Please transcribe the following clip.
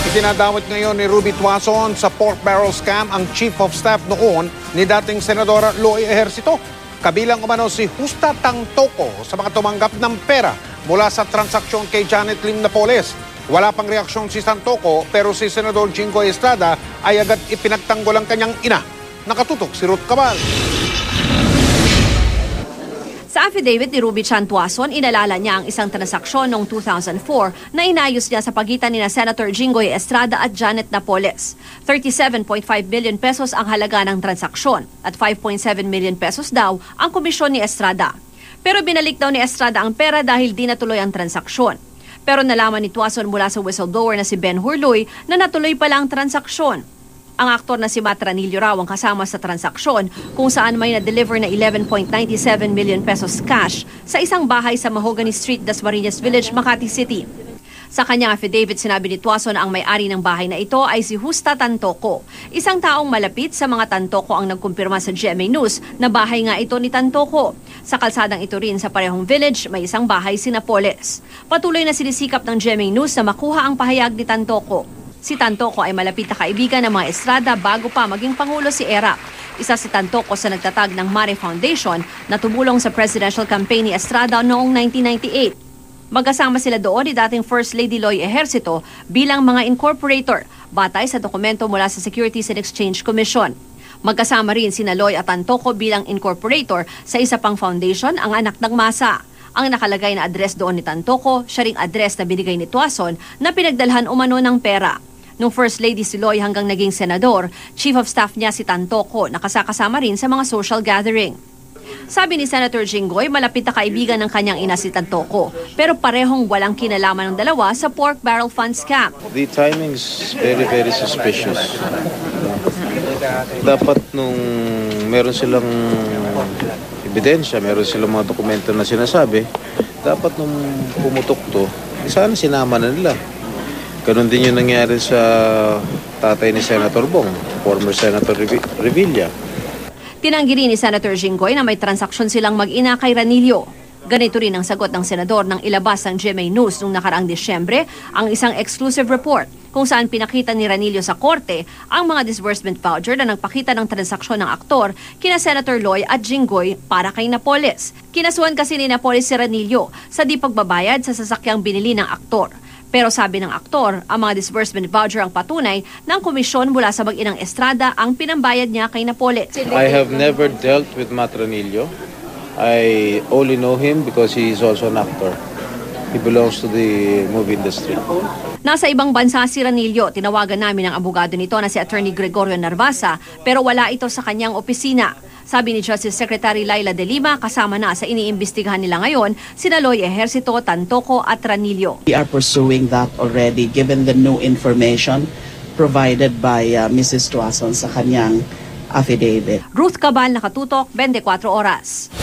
Itinadawit ngayon ni Ruby Tuason sa pork barrel scam ang Chief of Staff noon ni dating Senadora Loy Ejercito. Kabilang umano si Justa Tantoco sa mga tumanggap ng pera mula sa transaksyon kay Janet Lim Napoles. Wala pang reaksyon si Tantoco pero si Senador Jinggoy Estrada ay agad ipinagtanggol ang kanyang ina. Nakatutok si Ruth Cabal. Sa affidavit ni Ruby Chan Tuason, inalala niya ang isang transaksyon noong 2004 na inayos niya sa pagitan ni Senator Jinggoy Estrada at Janet Napoles. 37.5 million pesos ang halaga ng transaksyon at 5.7 million pesos daw ang komisyon ni Estrada. Pero binalik daw ni Estrada ang pera dahil di natuloy ang transaksyon. Pero nalaman ni Tuason mula sa whistleblower na si Ben Hurloy na natuloy pala ang transaksyon. Ang aktor na si Matt Ranillo raw ang kasama sa transaksyon kung saan may na-deliver na 11.97 million pesos cash sa isang bahay sa Mahogany Street, Dasmariñas Village, Makati City. Sa kanyang affidavit, sinabi ni Tuason na ang may-ari ng bahay na ito ay si Justa Tantoco. Isang taong malapit sa mga Tantoco ang nagkumpirma sa GMA News na bahay nga ito ni Tantoco. Sa kalsadang ito rin sa parehong village, may isang bahay si Napoles. Patuloy na sinisikap ng GMA News na makuha ang pahayag ni Tantoco. Si Tantoco ay malapit na kaibigan ng mga Estrada bago pa maging Pangulo si Erap. Isa si Tantoco sa nagtatag ng Mare Foundation na tumulong sa presidential campaign ni Estrada noong 1998. Magkasama sila doon ni dating First Lady Loy Ejercito bilang mga incorporator, batay sa dokumento mula sa Securities and Exchange Commission. Magkasama rin sina Loy at Tantoco bilang incorporator sa isa pang foundation, ang Anak ng Masa. Ang nakalagay na address doon ni Tantoco, siya ring address na binigay ni Tuason na pinagdalhan umano ng pera. Nung First Lady si Loy hanggang naging senador, Chief of Staff niya si Tantoco, nakasakasama rin sa mga social gathering. Sabi ni Senator Jinggoy, malapit na kaibigan ng kanyang ina si Tantoco, pero parehong walang kinalaman ng dalawa sa pork barrel fund scam. The timing is very, very suspicious. Dapat nung meron silang ebidensya, meron silang mga dokumento na sinasabi, dapat nung pumutok to, sana sinama na nila. Ganon din yung nangyari sa tatay ni Senator Bong, former Senator Revilla. Tinanggi rin ni Senator Jinggoy na may transaksyon silang mag-ina kay Ranillo. Ganito rin ang sagot ng senador nang ilabas ng GMA News noong nakaraang Disyembre ang isang exclusive report kung saan pinakita ni Ranillo sa korte ang mga disbursement voucher na nagpakita ng transaksyon ng aktor kina Senator Loy at Jinggoy para kay Napoles. Kinasuhan kasi ni Napoles si Ranillo sa di pagbabayad sa sasakyang binili ng aktor. Pero sabi ng aktor, ang mga disbursement voucher ang patunay ng komisyon mula sa mag-inang Estrada ang pinambayad niya kay Napoles. I have never dealt with Matt Ranillo. I only know him because he is also an actor. He belongs to the movie industry. Nasa ibang bansa si Ranillo, tinawagan namin ang abogado nito na si Attorney Gregorio Narvasa pero wala ito sa kanyang opisina. Sabi ni Justice Secretary Laila De Lima, kasama na sa iniimbestigahan nila ngayon sina Loy Ejercito, Tantoco at Ranillo. We are pursuing that already given the new information provided by Mrs. Tuason sa kanyang affidavit. Ruth Cabal, Nakatutok, 24 Oras.